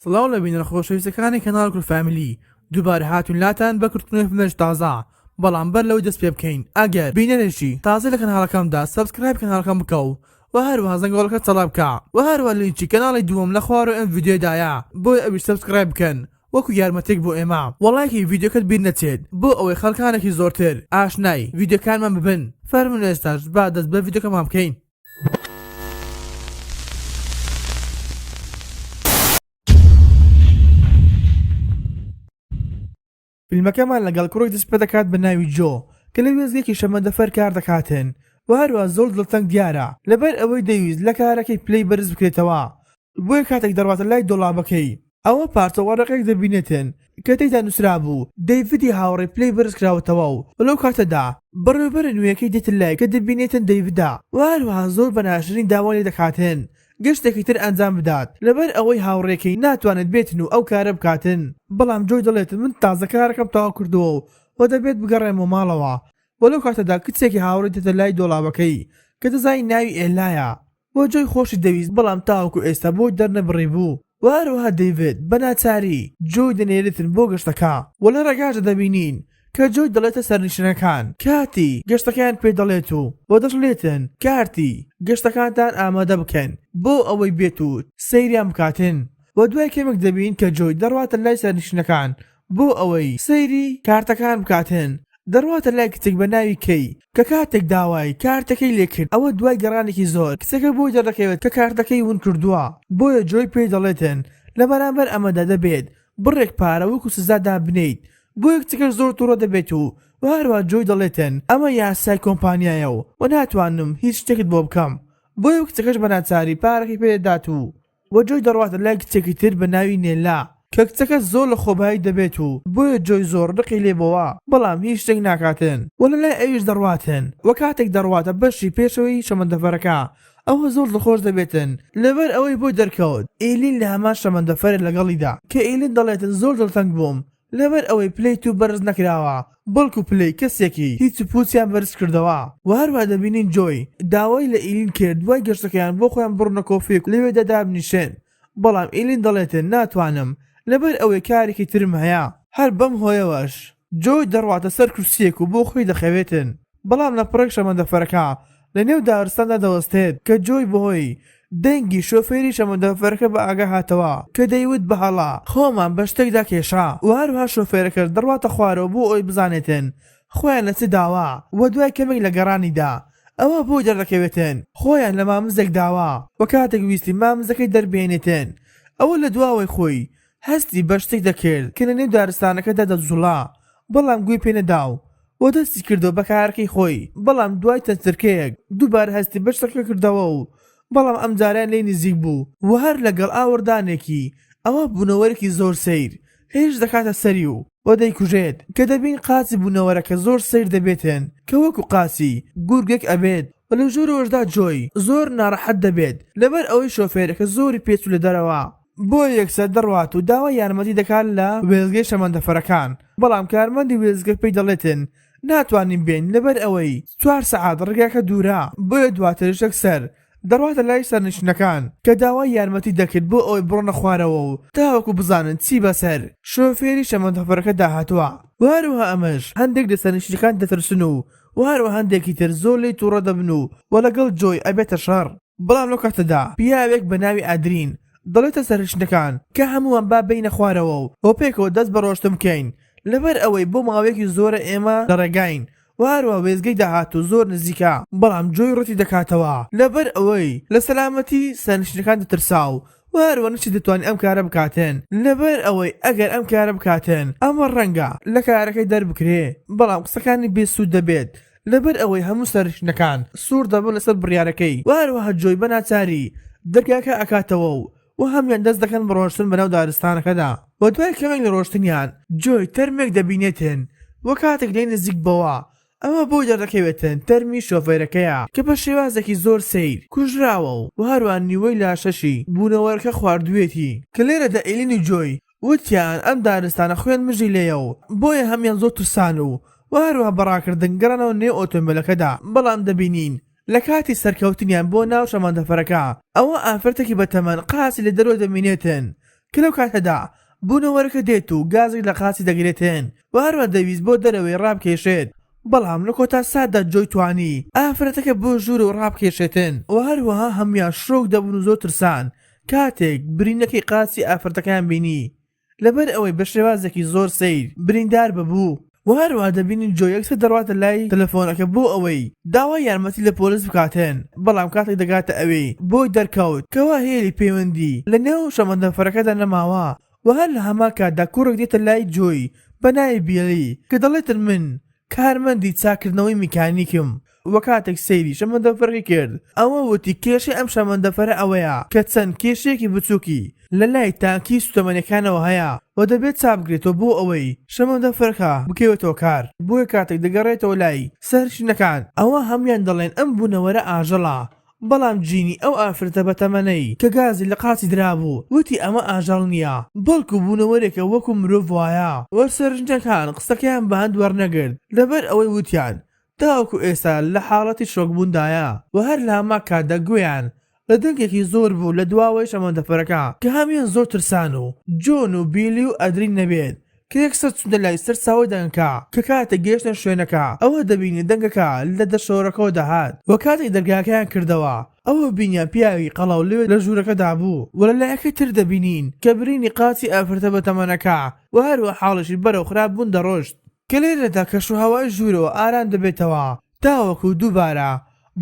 سڵاو لەبینە خۆشەویستەکانی کەناڵ فامیلی دووبارە هاتوونلاتان بە کورتکردنەوەی فیلمێکی تازە بەڵام بەر لەوەی دەست پێ بکەین ئەگەر بینەرێکی تازە لە کەناڵەکەمدا سەبسکرایب کەناڵەکەم بکە و هەروەها زەنگۆڵەکە چەڵا بکە و هەروەها لینکی کەناڵی دووەم لە خوار و ئەم ڤیدیۆدایە بۆی ئەویش سەبسکرایب بکەن وەکو یارمەتێک بۆ ئێمە وەڵایکی ڤیدیۆکەت بیر نەچێت بۆ ئەوەی خەڵکانێکی زۆرتر ئاشنای ڤیدیۆکانمان ببن فەرمون ئێستاش با دەست بە ڤیدیۆکەمان بکەین. فیلمەکەمان لەگەڵ کوڕێک دەست پێ دەکات بە ناوی جۆ کە لە وێزگێکی شەمەندەفەر کار دەکاتن و هەروە زۆر دڵتەنگ دیارە لەبەر ئەوەی دەویست لە کارەکەی پلەی بەرز بکرێتەوە بۆیە کاتێک دەڕواتە لای دۆڵابەکەی ئەوە پارچە وەرەقێک دەبینێتن کە تێیدا نووسرا بوو دەیڤدی هاوڕێ پلەی بەرز کراوەتەوە و لەو کاتەدا بەڕێوەبەرە نوێیەکەی دێتن لای کە دەبینێتن دەیڤدا و هەروەها زۆر بەناشرین داوا لێ دەکاتن گەشتێکی تر ئەنجام بدات لەبەر ئەوەی هاوڕێکەی ناتوانێت بێتن و ئەو کارە بکاتن بەڵام جۆی دەڵێتن من تازە کارەکەم تەواو کردووە و دەبێت بگەڕێمەوە ماڵەوە و لەو کاتەدا کچێکی هاوڕێی دێتە لای دۆڵابەکەی کە دەزانی ناوی ئێلایە بۆ جۆی خۆشی دەویست بەڵام تاوەکو ئێستا بۆی دەرنەبڕی بوو و هەروەها دەیڤد بەناچاری جۆی دەنێرێتن بۆ گەشتەکە و لە ڕێگاژە دەبینین کە جۆی دەڵێتە سەرنشینەکان کاتی گەشتەکەیان پێ دەڵێت و بۆ دەژڵێتن کارتی گەشتەکانتان ئامادە بکەن بۆ ئەوەی بێت و سەیریان بکاتن و دوای کەمێک دەبین کە جۆی دەڕواتە لای سەرنشینەکان بۆ ئەوەی سەیری کارتەکان بکاتن دەڕواتە لای کچێک بە ناوی کەی کە کاتێک داوای کارتەکەی لێکرد ئەوە دوای گەڕانێکی زۆر کچەکە بۆی دەردەکەوێت کە کارتەکەی ون کردووە بۆیە جۆی پێی دەڵێتن لە بەرامبەر ئەمەدا دەبێت بڕێک پارە وەکو سزادا بنیت بۆ یەکچەکەش زۆر تووڕە دەبێت و هەروە جۆی دەڵێتن ئەمە یاسای کۆمپانیایە و ناتوانم هیچ شتێکت بۆ بکەم بۆ یەک کچەکەش بەناچاری پارەکەی پێدات و جۆی دەڕواتە لای کچێکی تر بە ناوی نێلا کە کچەکە زۆر لە خۆبایی دەبێت و بۆیە جۆی زۆر ڕقی لێبەوە بەڵام هیچ شتێک ناکاتن و لەلای ئەویش دەڕواتن و کاتێک دەڕواتە بەشی پێشەوەی شەمەندەفەرەکە ئەوە زۆر دڵخۆش دەبێتن لەبەر ئەوەی بۆی دەرکەوت ئێلین لە هەمان شەمەندەفەر لەگەڵیدا کە ئێلین دەڵێتن زۆر دڵتەنگ بووم لەبەر ئەوەی پلەی تو بەرز نەکراوە بەڵکو پلەی کەسێکی هیچ پوچیان بەرز کردەوە و هەروە دەبینین جۆی داوای لە ئێلین کرد دوای گەشتەکەیان بۆ خۆیان بڕنە کۆفێک لەوێدا دابنیشن بەڵام ئێلین دەڵێتن ناتوانم لەبەر ئەوەی کارێکی ترم هەیە هەر بەم هۆیەوەش جۆی دەڕواتە سەر کورسیەک و بۆ خۆی دەخەوێتن بەڵام لە پڕێک شەمەندەفەرەکە لە نێو دارستاندا دەوەستێت کە جۆی بەهۆی دەنگی شۆفێری شەمەندەفەرەکە بە ئاگا هاتەوە کە دەیوت بەهەڵا خۆمان بە شتێکدا کێشا و هەروها شۆفێرەکەش دەڕواتە خوارەوە بۆ ئەوی بزانێتن خۆیان لە چ داوا و دوای کەمێک لە گەڕانیدا ئەوە بۆی دەردەکەوێتن خۆیان لە مامزێک داوا و کاتێک ویستی مامزەکەی دەربێنێتن ئەوە لە دواوەی خۆی هەستی بە شتێک دەکرد کە لە نێو دارستانەکەدا دەجوڵا بەڵام گوێی پێ نەداو و دەستی کردو بە کارەکەی خۆی بەڵام دوای تەنسرکەیەک دووبار هەستی بە شتەکە کردەوە و بەڵام ئەم جاریان لێ نزیک بوو و هەر لەگەڵ ئاوردانێکی ئەوە بوونەوەرێکی زۆر سەیر هێش دەکاتە سەری و دەیکوژێت کە دەبین قاچی بوونەوەرەکە زۆر سەیر دەبێتن کە وەکو قاچی گورگێک ئەبێت و لەو ژۆرەوەشدا جۆی زۆر ناڕەحەت دەبێت لەبەر ئەوەی شۆفێرەکە زۆری پێچوو لە دەرەوە بۆ یەکسەر دەڕوات و داوای یارمەتی دەکات لە وێزگەی شەمەندەفەرەکان بەڵام کارمەندی وێزگە پێی دەڵێتن ناتوانین بین لەبەر ئەوەی 4 سەعات ڕێگاکە دوورە بۆیە دواترش یەکسەر دەڕواتە لای سەرنشینەکان کە داوای یارمەتی دەکرد بۆ ئەوەی بڕۆنە خوارەوە و تاوەکو بزانن چی بەسەر شۆفێری شەمەندەفەرەکە داهاتووە و هەروەها ئەمەش هەندێک لە سەرنشینەکان دەترسن و هەروە هەندێکی تر زۆر لی تووڕە دەبن و لەگەڵ جۆی ئەبێتە شەڕ بەڵام لەو کاتەدا پیاوێک بە ناوی ئادرین دەڵێتە سەرنشینەکان کە هەمووان با بینە خوارەوە و پێکەوە دەست بە ڕۆشتم بکەین لەبەر ئەوەی بۆ ماوەیەکی زۆرە ئێمە لە ڕێگاین و هەروە وێزگەی داهات و زۆر نزیکە بەڵام جۆی ڕەتی دەکاتەوە لەبەر ئەوەی لە سەلامەتی سەرنشینەکان دەترسا و هەروە نەچی دەتوانین ئەم کارە بکاتن لەبەر ئەوەی ئەگەر ئەم کارە بکاتن ئەمە ڕەنگە لە کارەکەی دەربکرێ بەڵام قسەکانی بێسوود دەبێت لەبەر ئەوەی هەموو سەرنشینەکان سوور دەبن لەسەر بڕیارەکەی و هەروەها جۆی بەناچاری دەرگاکە ئەکاتەوە و هەمیان دەست دەکەن بە ڕۆشتن بەناو دارستانەکەدا و دوای کەمێک لە ڕۆشتنیان جۆی تەرمێک دەبینێتن و کاتێک لێ نزیک بەوە ئەمە بۆی دەردەکەوێتن تەرمی شۆفێرەکەیە کە بە شێوازێکی زۆر سەیر کوژراوە و هەروان نیوەی لاشەشی بوونەوەرەکە خواردوێتی کە لێرەدا ئێلین و جۆی وتیان ئەم دارستانە خوێن مژی لێیە و بۆیە هەمیان زۆر ترسان و هەروە بەڕاکردن گەڕانەوە نێو ئۆتۆمبیلەکەدا بەڵام دەبینین لە کاتی سەرکەوتنیان بۆ ناو شەمەندەفەرەکە ئەوە ئافرەتێکی بەتەمەن قاسی لە دەرەوە دەمینێتن کە لەو کاتەدا بوونەوەرەکە دێت و گازی لە قاچی دەگرێتن و هەروە دەویست بۆ دەرەوەی ڕابکێشێت بەڵام لە کۆتا سادا جۆی توانی ئافرەتەکە بۆ ژوور و ڕابکێشێتن و هەروەها هەمویان شۆک دەبوون و زۆر ترسان کاتێک برینەکەی قاچی ئافرەتەکان بینی لەبەر ئەوەی بە شێوازێکی زۆر سەیر بریندار ببوو و هەروە دەبینین جۆ یەکسەر دەڕواتە لای تەلەفۆنەکە بۆ ئەوەی داوای یارمەتی لە پۆلیس بکاتن بەڵام کاتێک دەگاتە ئەوەی بۆی دەرکەوت کەوا هێلی پەیوەندی لە نێو شەمەندەفەرەکەدا نەماوە و هەر لە هەمان کاتدا کوڕێک دێتە لای جۆی بە ناوی بیلی کە دەڵێتن من کارمەندی چاکردنەوەی میکانیکم وە کاتێک سەیری شەمەندەفەرەکەی کرد ئەوە وتی کێشەی ئەم شەمەندەفەرە ئەوەیە کە چەند کێشەیەکی بچووکی لە لای تانکی سوتەمەنیەکانەوە هەیە و دەبێت چاپگرێتەوە بۆ ئەوەی شەمەندەفەرەکە بکەوێتەوە کار بۆیە کاتێک دەگەڕێتەوە لای سەرنشینەکان ئەوە هەمویان دەڵێن ئەم بوونەوەرە ئاژەڵە بەڵام جینی ئەو ئافرەتە بەتەمەنەی کە گازی لە قاچی درابوو وتی ئەمە ئاژەڵ نییە بەڵکو بوونەوەرێکە وەکو مرۆڤ وایە وەرسەرنجەکان قسەکەیان بە هەند وەرنەگرت لەبەر ئەوەی وتیان تاوەکو ئێستا لە حاڵەتی شۆکبووندایە و هەر لە هەما کاتدا گوێیان لە دەنگێکی زۆر بوو لە دواوەی شەمەندەفەرەکە کە هەمیان زۆر ترسان و جۆن و بیلی و ئەدرین نەبێت کە یەکسەر چوونە لای سەر ساوی دەنگەکە کە کاتێک گەیشتن شوێنەکە ئەوە دەبینی دەنگەکە لە دەشۆرەکەەوە دەهات و کاتێک دەرگاکەیان کردەوە ئەوە بینیان پیاوی قەڵاو لێ لە ژوورەکەدا بوو و لە لایەکەی تر دەبینین کە برینی قاچی ئافرەتە بەتەمەنەکە و هەروە حاڵشی بەرەو خراپ بوون دەڕۆشت کە لێرەدا کەشوهەوای ژوورەوە ئاران دەبێتەوە تاوەکو دووبارە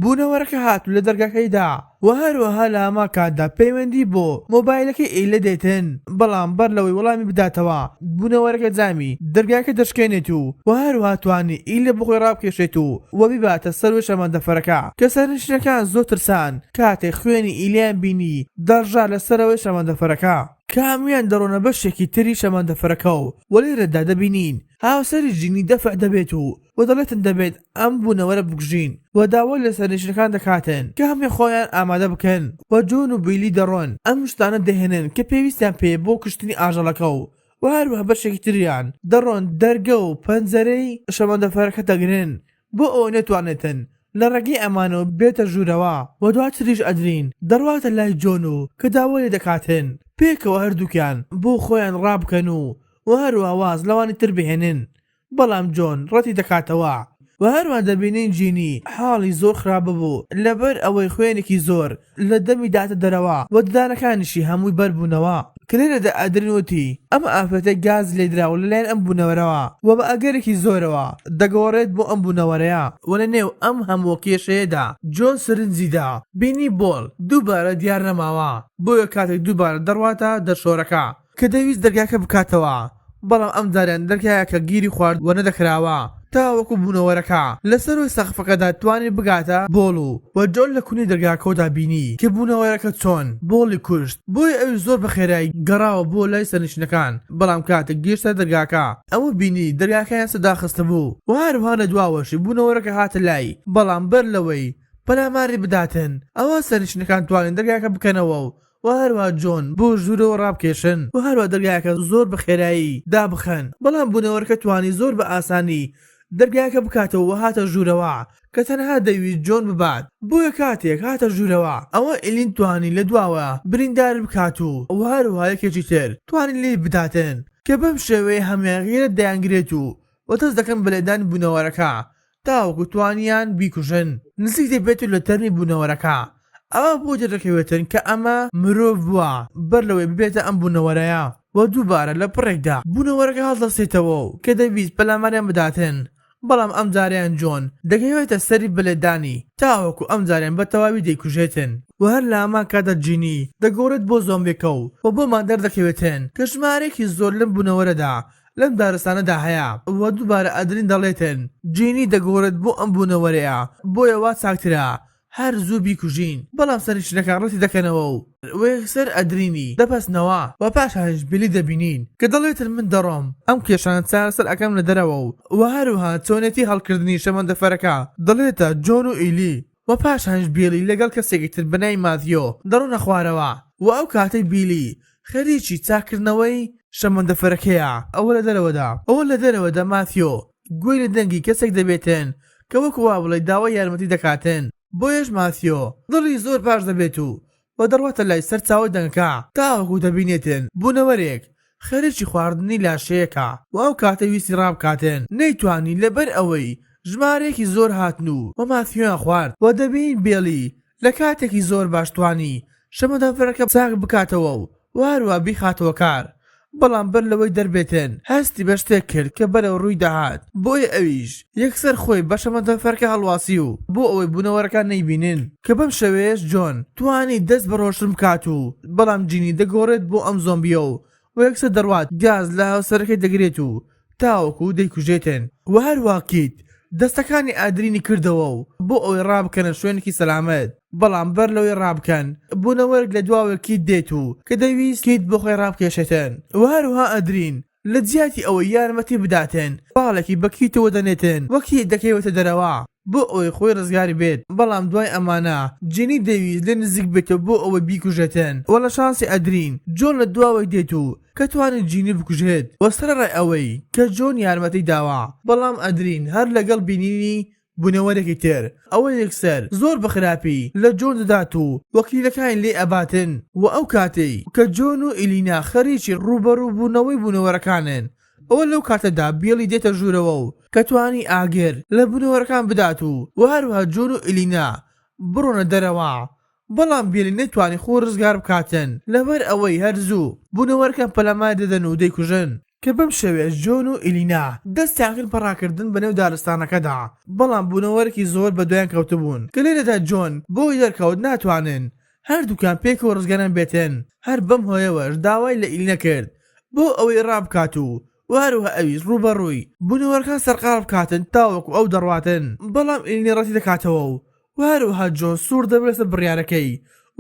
بوونەوەرەکە هاتو لە دەرگاکەیدا و هەروەها لە هەما کاتدا پەیوەندی بۆ مۆبایلەکەی ئیلە دێتن بەڵام بەر لەوەی وەڵامی بداتەوە بوونەوەرەکە جامی دەرگاکە دەشکێنێت و هەروەها توانی ئیلە بخۆی ڕابکێشێت و بیباتە سەروی شەمەندەفەرەکە کە سەرنشینەکان زۆر ترسان کاتێک خوێنی ئیلیان بینی دەڕژا لە سەرەوەی شەمەندەفەرەکە کە هەمویان دەڕۆنە بەشێکی تری شەمەندەفەرەکە و وەلێرەدا دەبینین هاوسەری جینی دەفع دەبێت و دەڵێتن دەبێت ئەم بوونەوەرە بگژین و داوای لە سەرنشینەکان دەکاتن کە هەمووی خۆیان ئامادە بکەن و جۆن و بیلی دەڕۆن ئەم شتانە دەهێنن کە پێویستیان پێ بۆ کشتنی ئاژەڵەکە و هەروەها بەشێکی تریان دەڕۆن دەرگە و پەنجەرەی شەمەندەفەرەکە دەگرن بۆ ئەوە نەتوانێتن لە ڕێگەی ئەمانەوە بێتە ژوورەوە و دواتریش ئەدرین دەڕواتە لای جۆن و کە داوای لێ دەکاتن پێکەوە هەردووکیان بۆ خۆیان ڕابکەن و هەروە واز لەوانی تر بهێنن بەڵام جۆن ڕەتی دەکاتەوە و هەروان دەبینین جینی حاڵی زۆر خراپە بوو لەبەر ئەوەی خوێنێکی زۆر لە دەمی داتە دەرەوە و ددانەکانیشی هەمووی بەربوونەوە کە لێرەدا ئەدرینوتی ئەمە ئافرەتە گاز لێدراوە لەلایەن ئەم بوونەوەرەوە و بە ئەگەرێکی زۆرەوە دەگۆڕێت بۆ ئەم بوونەوەرەیە و لە نێو ئەم هەموو کێشەیەدا جۆن سرنجیدا بینی بۆڵ دووبارە دیار نەماوە بۆیە کاتێک دووبارە دەڕواتە دەرشۆرەکە کە دەویست دەرگاکە بکاتەوە بەڵام ئەم جاریان دەرگایە کە گیری خوارد وە نەدەکراوە تاوەکو بوونەوەرەکە لەسەروی سەقفەکەدا توانێت بگاتە بۆڵ و جۆن لە کونی دەرگاکەودا بینی کە بوونەوەرەکە چۆن بۆڵی کوشت بۆی ئەوی زۆر بەخێرایی گەڕاوە بۆ لای سەرنشینەکان بەڵام کاتێک گەیشتە دەرگاکە ئەوە بینی دەرگاکەیان سەداخستە بوو و هەروەها لە دواوەشی بوونەوەرەکە هاتە لای بەڵام بەر لەوەی پەلاماری بداتن ئەوە سەرنشینەکان توانین دەرگاکە بکەنەوە و هەروە جۆن بۆ ژوورەوە ڕابکێشن و هەروە دەرگاکە زۆر بەخێرایی دابخەن بەڵام بوونەوەرەکە توانی زۆر بە ئاسانی دەرگاکە بکاتەوە هاتە ژوورەوە کە تەنها دەویست جۆن ببات بۆیە کاتێک هاتە ژوورەوە ئەوە ئیلین توانی لە دواوە بریندار بکات و هەروە یەکێکی تر توانی لێ بداتن کە بەم شێوەیە هەمویان غیرەت دەیانگرێت و دەست دەکەن بەلێدان بوونەوەرەکە تاوەکو توانیان بیکوژن نزیک دەبێت لە تەرمی بوونەوەرەکە ئەوە بۆ دەرەکەوێتن کە ئەمە مرۆڤ بووە بەر لەوەی ببێتە ئەم بوونەوەرەیە و دووبارە لە پڕێکدا بوونەوەرەکە هەڵدەستێتەوە و کە دەویست پەلاماریان بداتن بەڵام ئەم جاریان جۆن دەگەوێتە سەری بەلێدانی تاوەکو ئەم جاریان بە تەواوی دەیکوژێتن و هەر لە ئەمان کاتە جینی دەگۆڕێت بۆ زۆمبێکە و بۆمان دەردەکەوێتن کە ژمارێکی زۆر لەم بوونەوەرەدا لەم دارستانەدا هەیە و دووبارە ئەدرین دەڵێتن جینی دەگۆڕێت بۆ ئەم بوونەوەرەیە بۆیە وا چاکترە هەر زوو بیکوژین بەڵام سەرنشینەکان ڕەتی دەکەنەوە و یەکسەر ئەدرینی دەپەسنەوە و پاشانش بیلی دەبینین کە دەڵێتن من دەڕۆم ئەم کێشانە چارەسەر ئەەکەم لە دەرەوە و هەروها چۆنێتی هەڵکردنی شەمەندەفەرەکە دەڵێتە جۆن و ئیلی و پاشانش بیلی لەگەڵ کەسێکی تر بەنای ماتیۆ دەڕۆنە خوارەوە و ئەو کاتەی بیلی خەریکی چاکردنەوەی شەمەندەفەرەکەیە ئەوە لە دەرەوەدا ماتیۆ گوێی لە دەنگی کەسێک دەبێتن کە وەکو وا بڵێ داوای یارمەتی دەکاتن بۆیەش ماتیۆ دڵی زۆر پاش دەبێت و و دەڕواتە لای سەر چاوە دەنگەکە تاوەکو دەبینێتن بوونەوەرێک خەریکی خواردنی لاشەیەکە و ئەو کاتە ویستی ڕابکاتن نەیتوانی لەبەر ئەوەی ژمارەیەکی زۆر هاتن و مافیۆیان خوارد و دەبین بێڵی لە کاتێکی زۆر باشتوانی شەمەندەفەرەکە چاک بکاتەوە و هەروە بیخاتەوە کار بەڵام بەر لەوەی دەربێتن هەستی بە شتێک کرد کە بەرەو ڕووی دەهات بۆیە ئەویش یەکسەر خۆی بە شەمەندەفەرەکە هەڵواسی و بۆ ئەوەی بوونەوەرەکان نەیبینن کە بەم شەوەیەش جۆن توانی دەست بە ڕۆشن بکات و بەڵام جینی دەگۆڕێت بۆ ئەم زۆمبیە و یەکسەر دەڕوات گاز لە هاوسەرەکەی دەگرێت و تاوەکو دەیکوژێتن و هەروە کیت دەستەکانی ئادرینی کردەوە و بۆ ئەوەی ڕابکەنە شوێنێکی سەلامەت بەڵام بەر لەوەی ڕابکەن بوونەوەرگ لە دواوەکی دێت و کە دەویست کیت بۆ خۆی ڕابکێشێتن و هەروها ئەدرین لە جیاتی ئەوەی یارمەتی بداتن باڵێکی بەکیتەوە دەنێتن وەکی دەکەوێتە دەرەوە بۆ ئەوەی خۆی ڕزگاری بێت بەڵام دوای ئەمانە جینی دەویست لە نزیک بێتەوە بۆ ئەوەی بیکوژێتن و لە شانسی ئەدرین جۆن لە دواوەی دێت و کە توانێت جینی بکوژێت وەسەرڕای ئەوەی کە جۆن یارمەتی داوە بەڵام ئەدرین هەر لەگەڵ بینینی بوونەوەرێکی تر ئەوە یەکسەر زۆر بەخراپی لە جۆن دەدات و وەکیلەکان لێ ئەباتن و ئەو کاتەی کە جۆن و ئیلینا خەریکی ڕوبەڕوو بوونەوەی بوونەوەرەکانن ئەوە لەو کاتەدا بێڵی دێتە ژوورەوە و کە توانی ئاگێر لە بوونەوەرەکان بدات و هەروها جۆن و ئیلینا بڕۆنە دەرەوە بەڵام بێلی نەتوانی خۆ ڕزگار بکاتن لەبەر ئەوەی هەرزوو بوونەوەرەکان پەلەمای دەدەن و دەیکوژن کە بەم شەوێش جۆن و ئیلینا دەستیان کرد پەڕاکردن بە نێو دارستانەکەدا بەڵام بوونەوەرەکی زۆر بە دوایان کەوتبوون کە لێرەدا جۆن بۆی دەرکەوت ناتوانن هەردووکان پێکەوە ڕزگاران بێتن هەر بەم هۆیەوەش داوای لە ئیلینا کرد بۆ ئەوەی ڕابکات و هەروها ئەویش ڕوبەڕووی بوونەوەرەکان سەرقاڵ بکاتن تاوەکو ئەو دەڕواتن بەڵام ئیلینا ڕەتی دەکاتەوە و هەروها جۆن سوور دەبرێتە بڕیارەکەی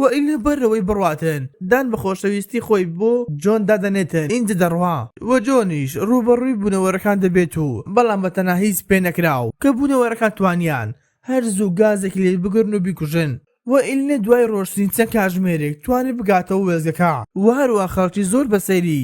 و ئیلینا بەرەوەی بڕواتن دان بە خۆشەویستی خۆی بۆ جۆن دادەنێتن ئینجا دەڕوا و جۆنیش ڕوبەڕووی بوونەوەرەکان دەبێت و بەڵام بەتەنها هیچ پێ نەکراو کە بوونەوەرەکان توانیان هەرزوو گازێکی لێ بگرن و بیکوژن و ئیلینا دوای ڕۆشتنی چەند کاتژمێرێک توانی بگاتەوە وێزگەکە و هەروە خەڵکی زۆر بەسەری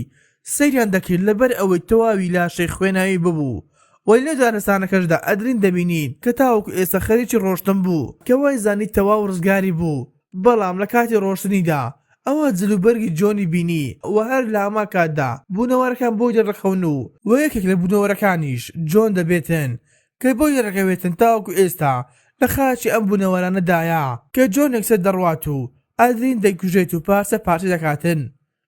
سەیریان دەکرد لەبەر ئەوەی تەواوی لاشەی خوێناوی ببوو وەی لە دارستانەکەشدا ئەدرین دەبینین کە تاوەکو ئێستا خەریکی ڕۆشتن بوو کە وای زانی تەواو ڕزگاری بوو بەڵام لە کاتی ڕۆشتنیدا ئەوە جلوبەرگی جۆنی بینی و هەر لە ئەما کاتدا بوونەوەرەکان بۆی دەڕەخەون و یەکێک لە بوونەوەرەکانیش جۆن دەبێتن کە بۆی دەڕەکەوێتن تاوەکو ئێستا لە خاچی ئەم بوونەوەرانەدایە کە جۆن یەکسەر دەڕوات و ئەدرین دەیکوژێت و پارچە پارچە دەکاتن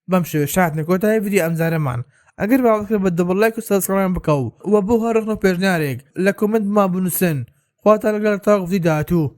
بەم شێوە شاتنە کۆتایی ڤیدیۆ ئەمجارەمان ئەگەر باوەڕکرد بە دەبڵ لایک و سەبسکرایب بکەو و بۆ هەر ڕخنە و پێشنیارێک لە کۆمنت ما بنووسن خواتان لەگەڵ تا ڤیدیۆ داهاتوو.